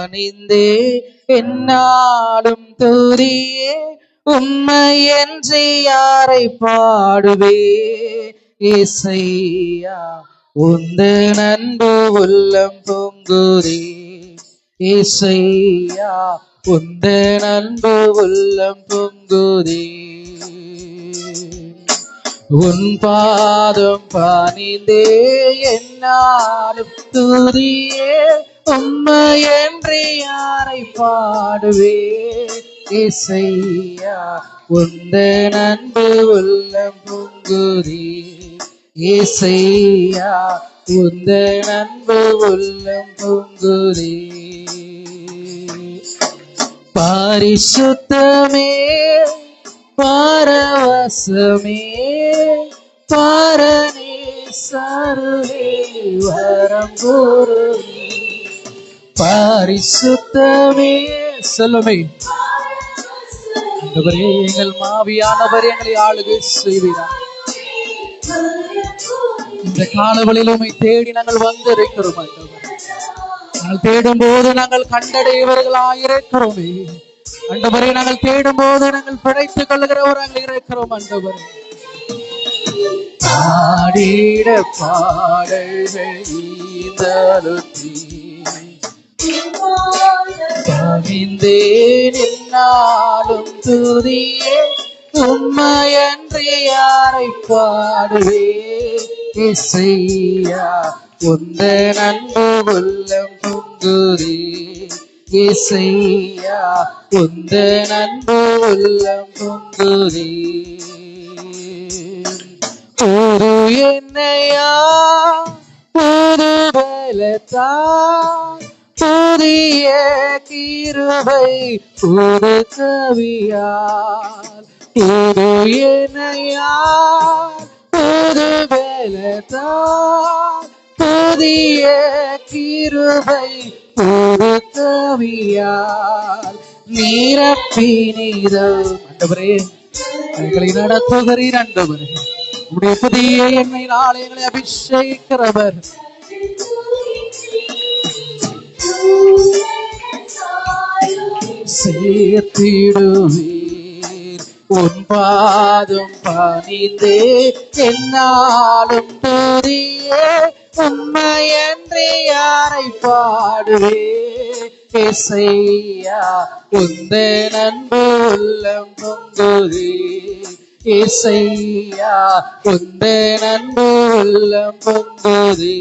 பணிந்தே என்னாலும் துதியே உம்மையன்றி யாரை பாடுவே. இசையா உந்தன் அன்பு உள்ளம் பொங்குதே. இசையா உந்தன் அன்பு உள்ளம் பொங்குதே. உன் பாதம் பணிந்தே என்னாலும் துதியே உம்மையன்றி யாரை பாடுவே. இசையா உந்தன் அன்பு உள்ளம் பொங்குதே. இசையா உந்தன் அன்பு உள்ளம் பொங்குதே. பரிசுத்தமே பரவசமே பரணே சருவே வரம் கூறுவே. பரிசுத்தமே சொல்லுமே. ஆண்டவரே, எங்கள் மாவியானவர் எங்களை ஆளுகை செய்வீரார். இந்த காலவழியில் உம்மை தேடி நாங்கள் வந்திருக்கிறோம் ஆண்டவர். நாங்கள் தேடும் போது நாங்கள் கண்டடையவர்களாயிருக்கிறோமே ஆண்டவரே. நாங்கள் தேடும் போது நாங்கள் பிழைத்துக் கொள்ளுகிறவராக இருக்கிறோம் ஆண்டவரே. பாடிட பாடல்கள் பணிந்தேன் என்னாலும் துதியே உம்மையன்றி யாரை பாடுவே. இசையா உந்தன் அன்பு உள்ளம் பொங்குதே. இசையா உந்தன் அன்பு உள்ளம் பொங்குதே. ஒரு என்னையா புது பலத்தான் புதிய கிருபை புது கவியால். புது என்னையா புது பலத்தான் புதிய கிருபை புது கவியால் நீரப்பினீதம். ஆண்டவரே, எங்களை நடத்துகிறீர் ஆண்டவரே. உடைய புதிய எண்ணெயினால் எங்களை அபிஷேகிக்கிறவர். சேர்த்திடுவீர் உன் பாதம் பணிந்தே என்னாலும் துதியே உம்மையன்றி யாரை பாடுவே. இசையா உந்தன் அன்பு உள்ளம் பொங்குதே. இசையா உந்தன் அன்பு உள்ளம் பொங்குதே.